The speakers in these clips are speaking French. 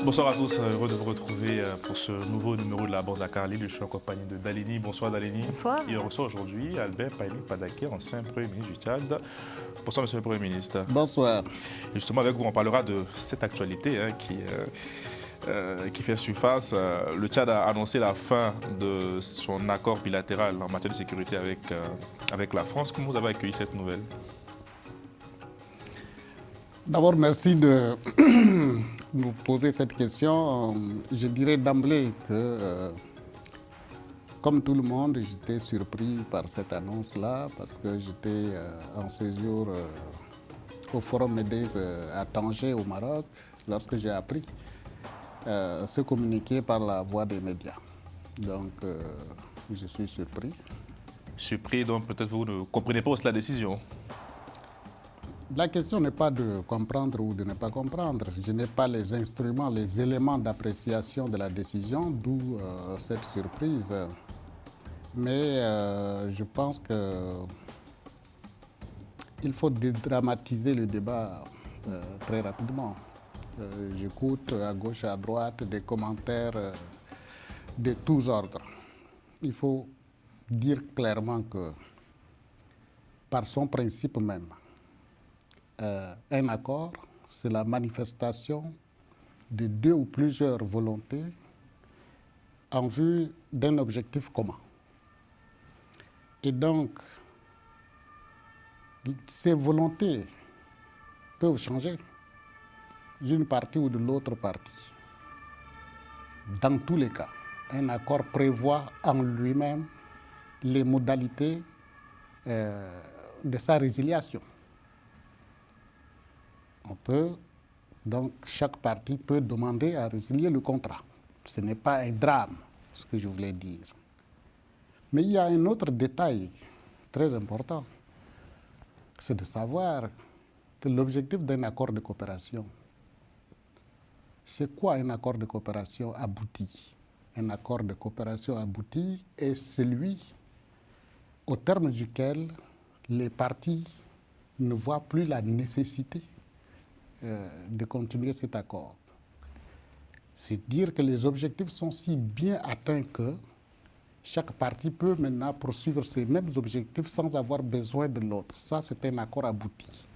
Bonsoir à tous, heureux de vous retrouver pour ce nouveau numéro de la Bande à Carly. Je suis en compagnie de Dalini. Bonsoir Dalini. Bonsoir. Il reçoit aujourd'hui Albert Paili Padaké, ancien Premier ministre du Tchad. Bonsoir Monsieur le Premier ministre. Bonsoir. Et justement avec vous, on parlera de cette actualité qui fait surface. Le Tchad a annoncé la fin de son accord bilatéral en matière de sécurité avec la France. Comment vous avez accueilli cette nouvelle? D'abord, merci de nous poser cette question. Je dirais d'emblée que, comme tout le monde, j'étais surpris par cette annonce-là parce que j'étais en séjour au Forum MEDES à Tanger, au Maroc, lorsque j'ai appris ce communiqué par la voie des médias. Donc, je suis surpris. Surpris, donc peut-être vous ne comprenez pas aussi la décision. La question n'est pas de comprendre ou de ne pas comprendre. Je n'ai pas les instruments, les éléments d'appréciation de la décision, d'où cette surprise. Mais je pense qu'il faut dédramatiser le débat très rapidement. J'écoute à gauche et à droite des commentaires de tous ordres. Il faut dire clairement que, par son principe même, un accord, c'est la manifestation de deux ou plusieurs volontés en vue d'un objectif commun. Et donc, ces volontés peuvent changer d'une partie ou de l'autre partie. Dans tous les cas, un accord prévoit en lui-même les modalités de sa résiliation. Chaque partie peut demander à résilier le contrat. Ce n'est pas un drame, ce que je voulais dire. Mais il y a un autre détail très important, c'est de savoir que l'objectif d'un accord de coopération, c'est quoi un accord de coopération abouti? Un accord de coopération abouti est celui au terme duquel les parties ne voient plus la nécessité de continuer cet accord. C'est dire que les objectifs sont si bien atteints que chaque partie peut maintenant poursuivre ces mêmes objectifs sans avoir besoin de l'autre. Ça, c'est un accord abouti.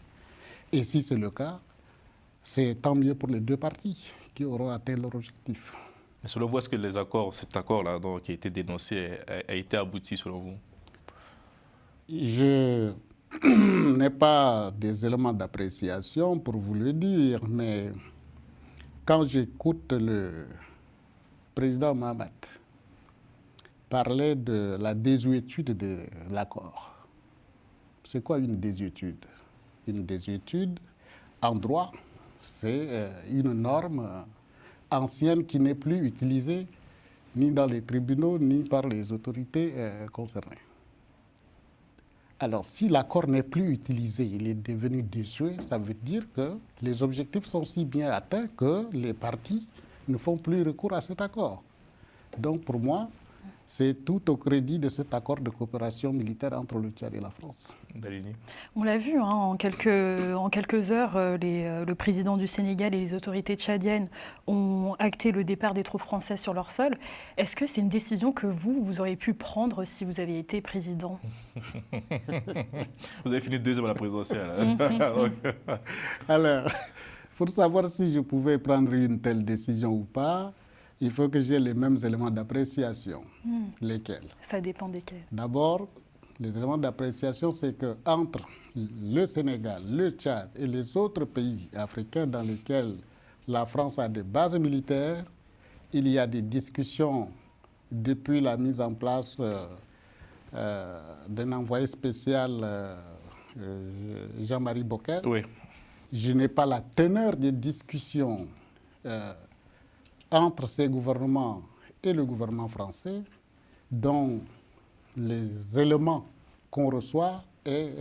Et si c'est le cas, c'est tant mieux pour les deux parties qui auront atteint leur objectif. Mais selon vous, est-ce que cet accord-là qui a été dénoncé a été abouti selon vous? Je n'ai pas des éléments d'appréciation pour vous le dire, mais quand j'écoute le président Mahamat parler de la désuétude de l'accord, c'est quoi une désuétude? Une désuétude, en droit, c'est une norme ancienne qui n'est plus utilisée ni dans les tribunaux ni par les autorités concernées. Alors, si l'accord n'est plus utilisé, il est devenu désuet, ça veut dire que les objectifs sont si bien atteints que les parties ne font plus recours à cet accord. Donc, pour moi, c'est tout au crédit de cet accord de coopération militaire entre le Tchad et la France. Dalini. On l'a vu, en quelques heures, le président du Sénégal et les autorités tchadiennes ont acté le départ des troupes françaises sur leur sol. Est-ce que c'est une décision que vous auriez pu prendre si vous aviez été président? Vous avez fini deuxième à la présidentielle. Alors, pour savoir si je pouvais prendre une telle décision ou pas, il faut que j'ai les mêmes éléments d'appréciation. Lesquels? Ça dépend desquels. D'abord, les éléments d'appréciation, c'est qu'entre le Sénégal, le Tchad et les autres pays africains dans lesquels la France a des bases militaires, il y a des discussions depuis la mise en place d'un envoyé spécial, Jean-Marie Bockel. Oui. Je n'ai pas la teneur des discussions entre ces gouvernements et le gouvernement français, dont les éléments qu'on reçoit est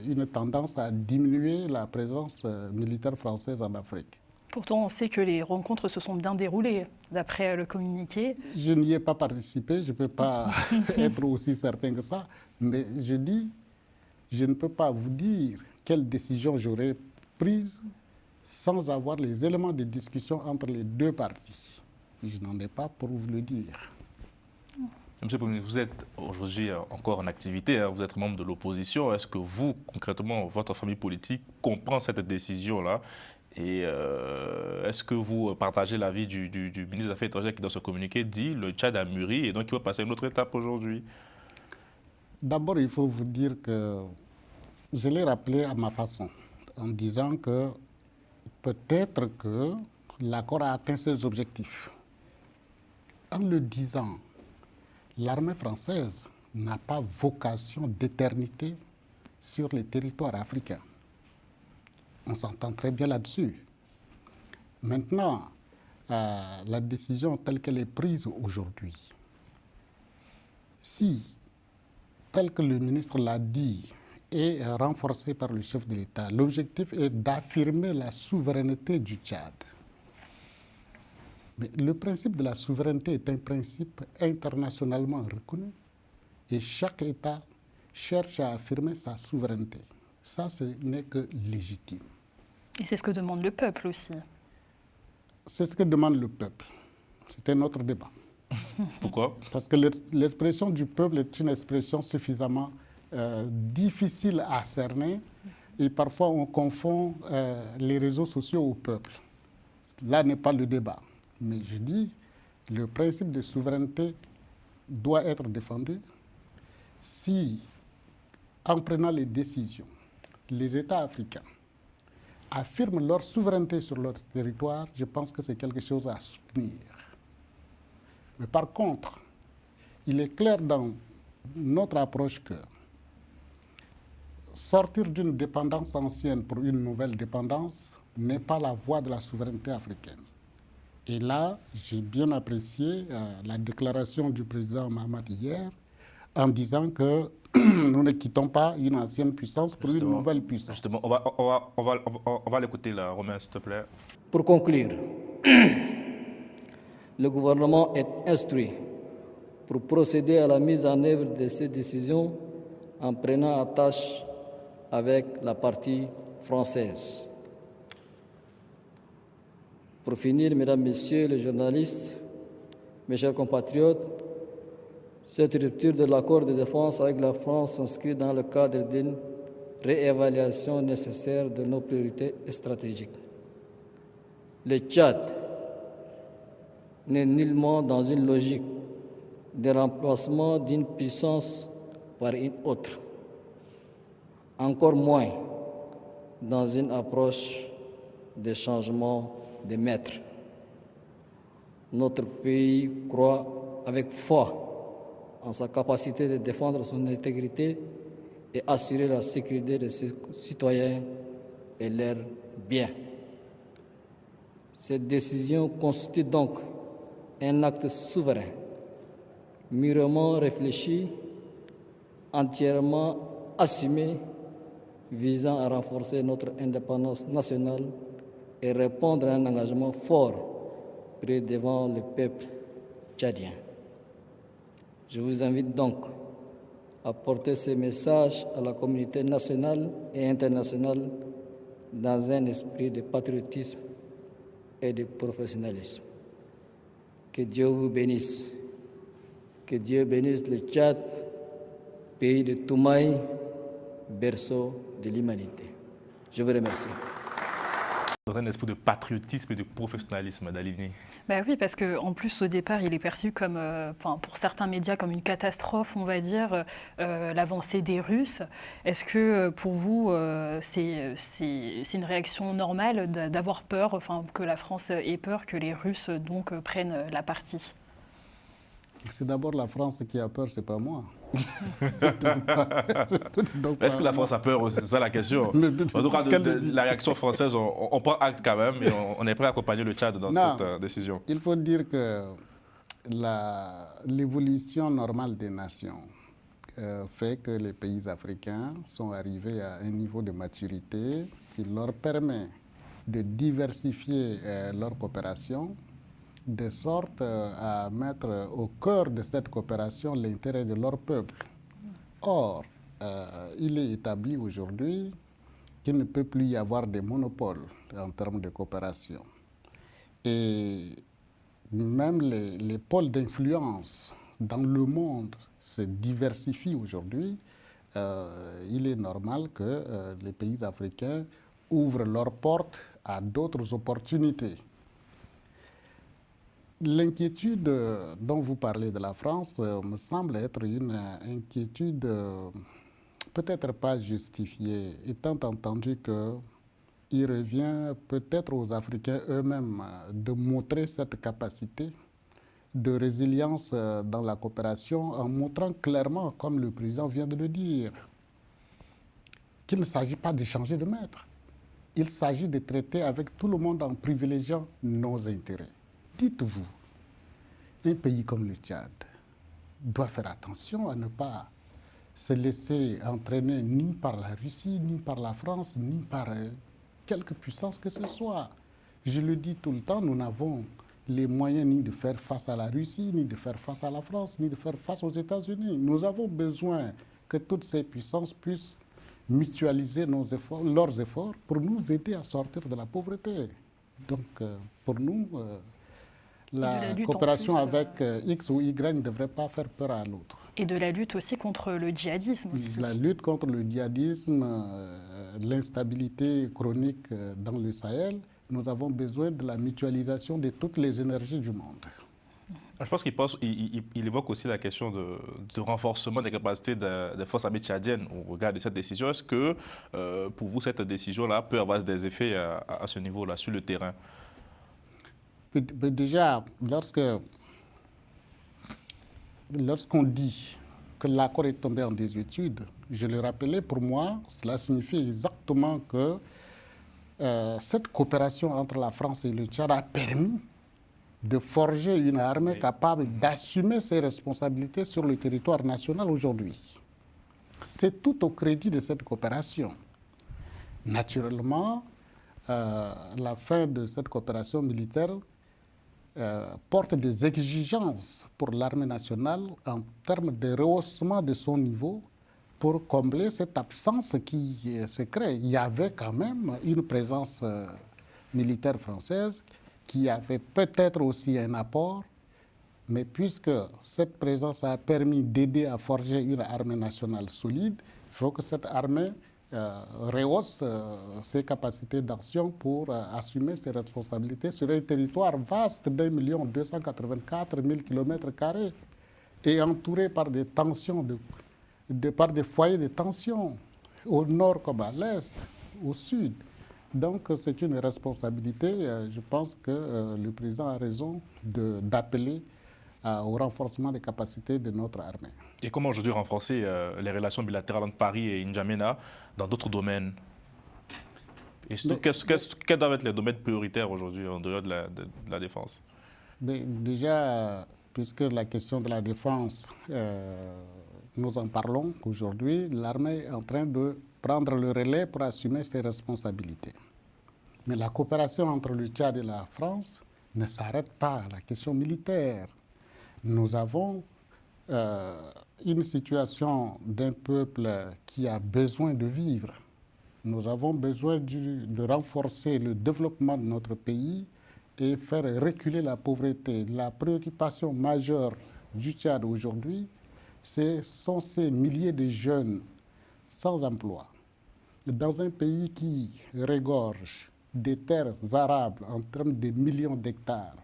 une tendance à diminuer la présence militaire française en Afrique. Pourtant, on sait que les rencontres se sont bien déroulées, d'après le communiqué. Je n'y ai pas participé, je ne peux pas être aussi certain que ça, mais je dis, je ne peux pas vous dire quelle décision j'aurais prise sans avoir les éléments de discussion entre les deux parties. Je n'en ai pas pour vous le dire. Monsieur le Premier ministre, vous êtes aujourd'hui encore en activité, hein, vous êtes membre de l'opposition. Est-ce que vous, concrètement, votre famille politique comprend cette décision-là? Et est-ce que vous partagez l'avis du ministre des Affaires étrangères qui, dans ce communiqué, dit le Tchad a mûri et donc il va passer à une autre étape aujourd'hui? D'abord, il faut vous dire que je l'ai rappelé à ma façon, en disant que peut-être que l'accord a atteint ses objectifs. En le disant, l'armée française n'a pas vocation d'éternité sur les territoires africains. On s'entend très bien là-dessus. Maintenant, la décision telle qu'elle est prise aujourd'hui, si, tel que le ministre l'a dit, est renforcée par le chef de l'État, l'objectif est d'affirmer la souveraineté du Tchad. Mais le principe de la souveraineté est un principe internationalement reconnu et chaque État cherche à affirmer sa souveraineté. Ça, ce n'est que légitime. Et c'est ce que demande le peuple aussi. C'est ce que demande le peuple. C'est un autre débat. Pourquoi? Parce que l'expression du peuple est une expression suffisamment difficile à cerner et parfois on confond les réseaux sociaux au peuple. Là n'est pas le débat. Mais je dis, le principe de souveraineté doit être défendu si, en prenant les décisions, les États africains affirment leur souveraineté sur leur territoire, je pense que c'est quelque chose à soutenir. Mais par contre, il est clair dans notre approche que sortir d'une dépendance ancienne pour une nouvelle dépendance n'est pas la voie de la souveraineté africaine. Et là, j'ai bien apprécié la déclaration du président Mahamat hier en disant que nous ne quittons pas une ancienne puissance pour une nouvelle puissance. Justement, on va l'écouter là, Romain, s'il te plaît. Pour conclure, le gouvernement est instruit pour procéder à la mise en œuvre de ces décisions en prenant attache avec la partie française. Pour finir, mesdames, messieurs les journalistes, mes chers compatriotes, cette rupture de l'accord de défense avec la France s'inscrit dans le cadre d'une réévaluation nécessaire de nos priorités stratégiques. Le Tchad n'est nullement dans une logique de remplacement d'une puissance par une autre, encore moins dans une approche de changement de maître. Notre pays croit avec foi en sa capacité de défendre son intégrité et assurer la sécurité de ses citoyens et leurs biens. Cette décision constitue donc un acte souverain, mûrement réfléchi, entièrement assumé, visant à renforcer notre indépendance nationale et répondre à un engagement fort pris devant le peuple tchadien. Je vous invite donc à porter ce message à la communauté nationale et internationale dans un esprit de patriotisme et de professionnalisme. Que Dieu vous bénisse. Que Dieu bénisse le Tchad, pays de Toumaï, berceau de l'humanité. Je vous remercie. Dans un esprit de patriotisme et de professionnalisme, Dalini. Ben oui, parce qu'en plus, au départ, il est perçu comme, pour certains médias, comme une catastrophe, on va dire, l'avancée des Russes. Est-ce que pour vous, c'est une réaction normale d'avoir peur, que la France ait peur que les Russes donc prennent la partie? C'est d'abord la France qui a peur, c'est pas moi. Est-ce que la France a peur? C'est ça la question. En tout cas, de la réaction française, on prend acte quand même et on est prêt à accompagner le Tchad dans cette décision. Il faut dire que l'évolution normale des nations fait que les pays africains sont arrivés à un niveau de maturité qui leur permet de diversifier leur coopération, de sorte à mettre au cœur de cette coopération l'intérêt de leur peuple. Or, il est établi aujourd'hui qu'il ne peut plus y avoir de monopole en termes de coopération. Et même les pôles d'influence dans le monde se diversifient aujourd'hui. Il est normal que les pays africains ouvrent leurs portes à d'autres opportunités. L'inquiétude dont vous parlez de la France me semble être une inquiétude peut-être pas justifiée, étant entendu qu'il revient peut-être aux Africains eux-mêmes de montrer cette capacité de résilience dans la coopération en montrant clairement, comme le président vient de le dire, qu'il ne s'agit pas de changer de maître. Il s'agit de traiter avec tout le monde en privilégiant nos intérêts. Dites-vous, un pays comme le Tchad doit faire attention à ne pas se laisser entraîner ni par la Russie, ni par la France, ni par quelque puissance que ce soit. Je le dis tout le temps, nous n'avons les moyens ni de faire face à la Russie, ni de faire face à la France, ni de faire face aux États-Unis. Nous avons besoin que toutes ces puissances puissent mutualiser leurs efforts pour nous aider à sortir de la pauvreté. Donc, pour nous, la coopération avec X ou Y ne devrait pas faire peur à l'autre. Et de la lutte aussi contre le djihadisme aussi. La lutte contre le djihadisme, l'instabilité chronique dans le Sahel, nous avons besoin de la mutualisation de toutes les énergies du monde. Je pense qu'il évoque aussi la question de renforcement des capacités des forces armées tchadiennes au regard de cette décision. Est-ce que, pour vous, cette décision-là peut avoir des effets à ce niveau-là, sur le terrain? Déjà, lorsqu'on dit que l'accord est tombé en désuétude, je le rappelais, pour moi, cela signifie exactement que cette coopération entre la France et le Tchad a permis de forger une armée capable d'assumer ses responsabilités sur le territoire national aujourd'hui. C'est tout au crédit de cette coopération. Naturellement, la fin de cette coopération militaire porte des exigences pour l'armée nationale en termes de rehaussement de son niveau pour combler cette absence qui se crée. Il y avait quand même une présence militaire française qui avait peut-être aussi un apport, mais puisque cette présence a permis d'aider à forger une armée nationale solide, il faut que cette armée rehausse ses capacités d'action pour assumer ses responsabilités sur un territoire vaste d'1 284 000 km² et entouré par des tensions, par des foyers de tension, au nord comme à l'est, au sud. Donc c'est une responsabilité. Je pense que le président a raison d'appeler au renforcement des capacités de notre armée. Et comment aujourd'hui renforcer les relations bilatérales entre Paris et N'Djamena dans d'autres domaines? Quels doivent être les domaines prioritaires aujourd'hui en dehors de la défense? Déjà, puisque la question de la défense, nous en parlons aujourd'hui, l'armée est en train de prendre le relais pour assumer ses responsabilités. Mais la coopération entre le Tchad et la France ne s'arrête pas à la question militaire. Nous avons une situation d'un peuple qui a besoin de vivre. Nous avons besoin de renforcer le développement de notre pays et faire reculer la pauvreté. La préoccupation majeure du Tchad aujourd'hui, ce sont ces milliers de jeunes sans emploi. Dans un pays qui regorge des terres arables en termes de millions d'hectares,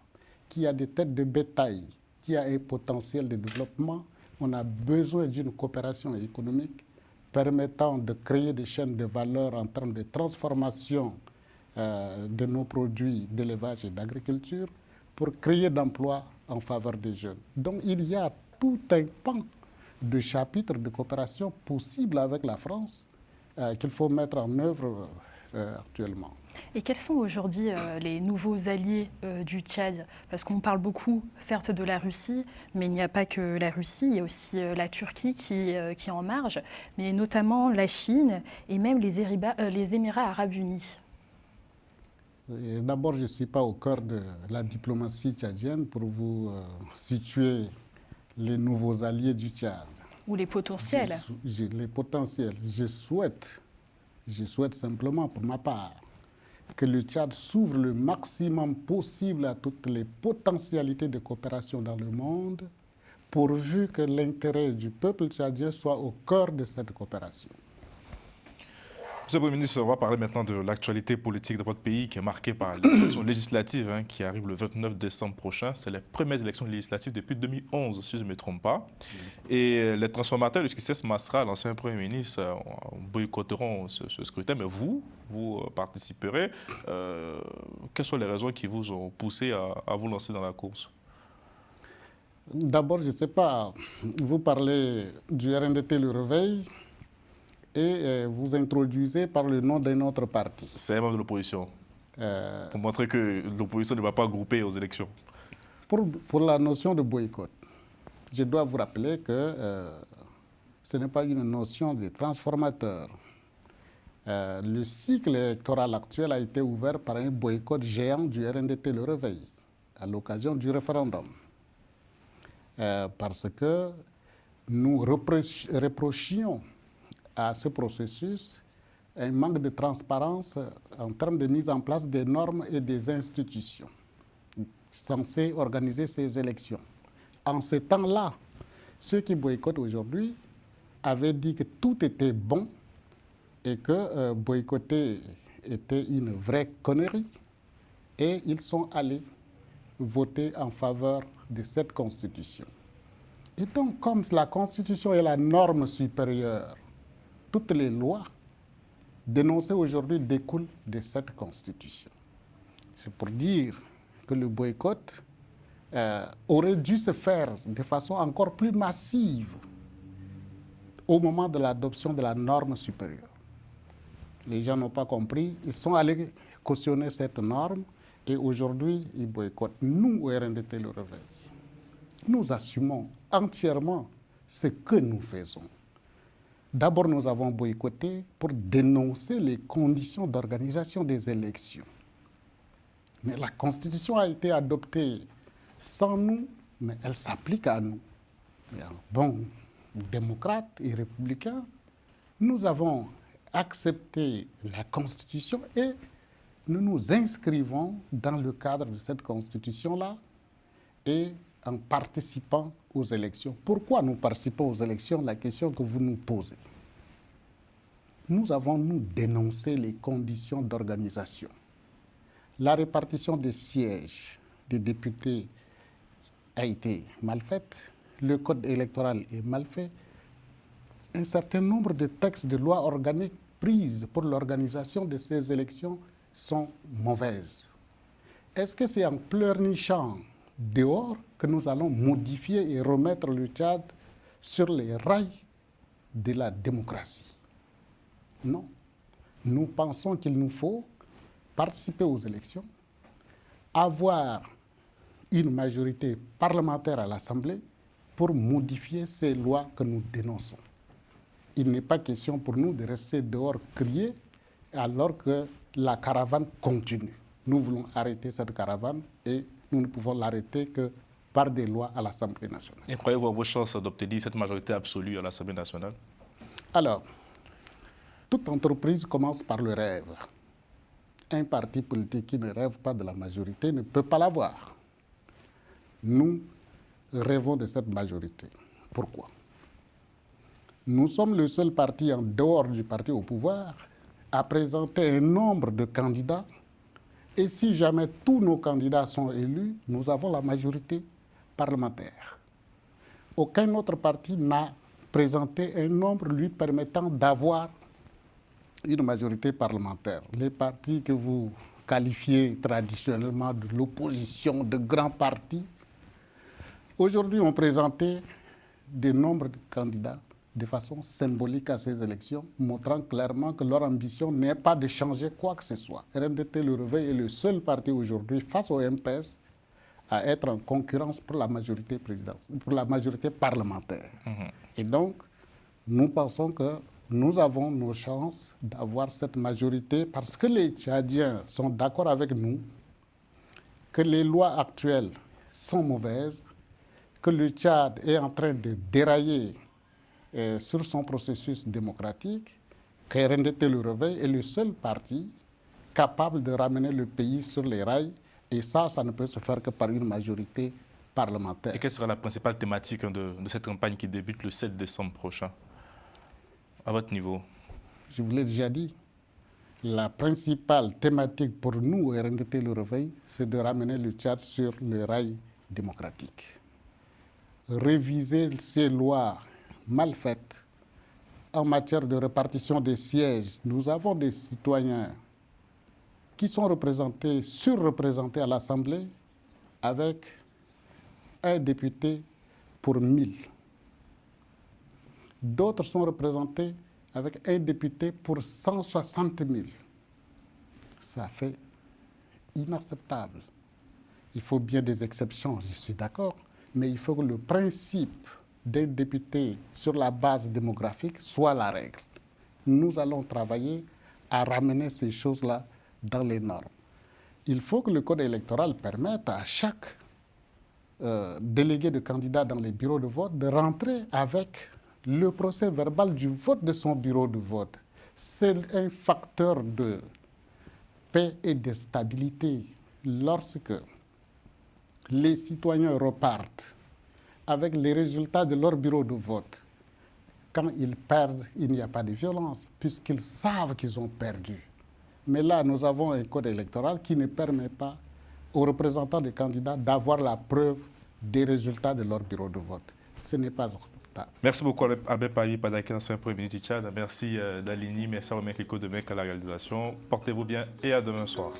qui a des têtes de bétail, qui a un potentiel de développement, on a besoin d'une coopération économique permettant de créer des chaînes de valeur en termes de transformation de nos produits d'élevage et d'agriculture pour créer d'emplois en faveur des jeunes. Donc il y a tout un pan de chapitres de coopération possibles avec la France qu'il faut mettre en œuvre actuellement. Et quels sont aujourd'hui les nouveaux alliés du Tchad? Parce qu'on parle beaucoup, certes, de la Russie, mais il n'y a pas que la Russie, il y a aussi la Turquie qui est en marge, mais notamment la Chine et même les Émirats arabes unis. D'abord, je ne suis pas au cœur de la diplomatie tchadienne pour vous situer les nouveaux alliés du Tchad. Ou les potentiels. Les potentiels. Je souhaite simplement, pour ma part, que le Tchad s'ouvre le maximum possible à toutes les potentialités de coopération dans le monde, pourvu que l'intérêt du peuple tchadien soit au cœur de cette coopération. Monsieur le Premier ministre, on va parler maintenant de l'actualité politique de votre pays qui est marquée par les élections législatives qui arrivent le 29 décembre prochain. C'est les premières élections législatives depuis 2011, si je ne me trompe pas. Et les transformateurs du succès Masra, l'ancien Premier ministre, boycotteront ce scrutin, mais vous participerez. Quelles sont les raisons qui vous ont poussé à vous lancer dans la course? D'abord, je ne sais pas, vous parlez du RNDT Le Réveil et vous introduisez par le nom d'un autre parti. C'est un membre de l'opposition, pour montrer que l'opposition ne va pas grouper aux élections. Pour la notion de boycott, je dois vous rappeler que ce n'est pas une notion de transformateur. Le cycle électoral actuel a été ouvert par un boycott géant du RNDT Le Réveil à l'occasion du référendum. Parce que nous reprochions à ce processus un manque de transparence en termes de mise en place des normes et des institutions censées organiser ces élections. En ce temps-là, ceux qui boycottent aujourd'hui avaient dit que tout était bon et que boycotter était une vraie connerie, et ils sont allés voter en faveur de cette Constitution. Et donc, comme la Constitution est la norme supérieure, toutes les lois dénoncées aujourd'hui découlent de cette Constitution. C'est pour dire que le boycott aurait dû se faire de façon encore plus massive au moment de l'adoption de la norme supérieure. Les gens n'ont pas compris, ils sont allés cautionner cette norme et aujourd'hui, ils boycottent. Nous, au RNDT Le Réveil, nous assumons entièrement ce que nous faisons. D'abord, nous avons boycotté pour dénoncer les conditions d'organisation des élections. Mais la Constitution a été adoptée sans nous, mais elle s'applique à nous. Et en bon démocrate et républicain, nous avons accepté la Constitution et nous nous inscrivons dans le cadre de cette Constitution-là et en participant aux élections. Pourquoi nous participons aux élections? La question que vous nous posez. Nous avons, nous, dénoncé les conditions d'organisation. La répartition des sièges des députés a été mal faite. Le code électoral est mal fait. Un certain nombre de textes de loi organiques prises pour l'organisation de ces élections sont mauvaises. Est-ce que c'est en pleurnichant dehors que nous allons modifier et remettre le Tchad sur les rails de la démocratie? Non. Nous pensons qu'il nous faut participer aux élections, avoir une majorité parlementaire à l'Assemblée pour modifier ces lois que nous dénonçons. Il n'est pas question pour nous de rester dehors crier alors que la caravane continue. Nous voulons arrêter cette caravane et nous ne pouvons l'arrêter que par des lois à l'Assemblée nationale. Et croyez-vous à vos chances d'obtenir cette majorité absolue à l'Assemblée nationale? Alors, toute entreprise commence par le rêve. Un parti politique qui ne rêve pas de la majorité ne peut pas l'avoir. Nous rêvons de cette majorité. Pourquoi? Nous sommes le seul parti en dehors du parti au pouvoir à présenter un nombre de candidats. Et si jamais tous nos candidats sont élus, nous avons la majorité parlementaire. Aucun autre parti n'a présenté un nombre lui permettant d'avoir une majorité parlementaire. Les partis que vous qualifiez traditionnellement de l'opposition, de grands partis, aujourd'hui ont présenté des nombres de candidats de façon symbolique à ces élections, montrant clairement que leur ambition n'est pas de changer quoi que ce soit. RNDT Le Réveil est le seul parti aujourd'hui face au MPS à être en concurrence pour la majorité présidentielle, pour la majorité parlementaire. Et donc, nous pensons que nous avons nos chances d'avoir cette majorité parce que les Tchadiens sont d'accord avec nous, que les lois actuelles sont mauvaises, que le Tchad est en train de dérailler sur son processus démocratique, que RNDT Le Réveil est le seul parti capable de ramener le pays sur les rails. Et ça ne peut se faire que par une majorité parlementaire. Et quelle sera la principale thématique de cette campagne qui débute le 7 décembre prochain, à votre niveau? Je vous l'ai déjà dit, la principale thématique pour nous, RNDT Le Réveil, c'est de ramener le Tchad sur le rail démocratique. Réviser ces lois mal faites en matière de répartition des sièges. Nous avons des citoyens qui sont surreprésentés à l'Assemblée avec un député pour 1000. D'autres sont représentés avec un député pour 160 000. Ça fait inacceptable. Il faut bien des exceptions, je suis d'accord, mais il faut que le principe des députés sur la base démographique soit la règle. Nous allons travailler à ramener ces choses-là dans les normes. Il faut que le code électoral permette à chaque délégué de candidat dans les bureaux de vote de rentrer avec le procès verbal du vote de son bureau de vote. C'est un facteur de paix et de stabilité lorsque les citoyens repartent avec les résultats de leur bureau de vote. Quand ils perdent, il n'y a pas de violence, puisqu'ils savent qu'ils ont perdu. Mais là, nous avons un code électoral qui ne permet pas aux représentants des candidats d'avoir la preuve des résultats de leur bureau de vote. Ce n'est pas acceptable. Merci beaucoup, Albert Payi, Padaké, ancien Premier ministre du Tchad. Merci Dalini, merci à Romain Kliko de Mec à la réalisation. Portez-vous bien et à demain soir.